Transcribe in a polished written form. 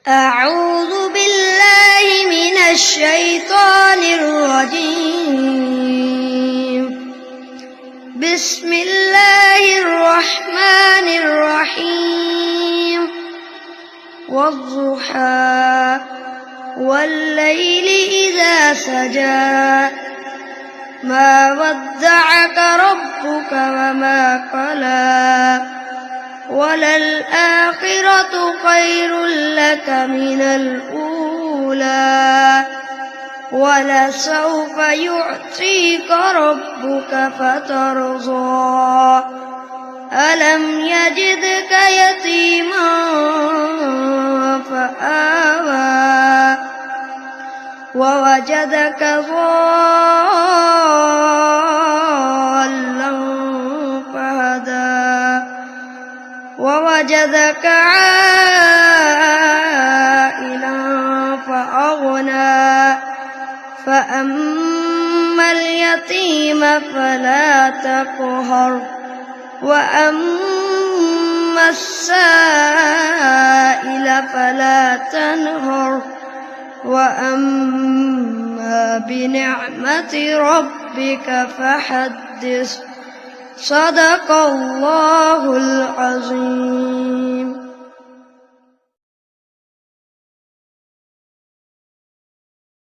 أعوذ بالله من الشيطان الرجيم. بسم الله الرحمن الرحيم. والضحى والليل إذا سجى ما ودعك ربك وما قلى وللآخرة خير لك من الأولى ولسوف يعطيك ربك فترضى ألم يجدك يتيما فآوى ووجدك ضالا فهدى ووجدك عائلا فأغنى فأما اليتيم فلا تقهر وأما السائل فلا تنهر وأما بنعمة ربك فحدث. صدق الله العظيم.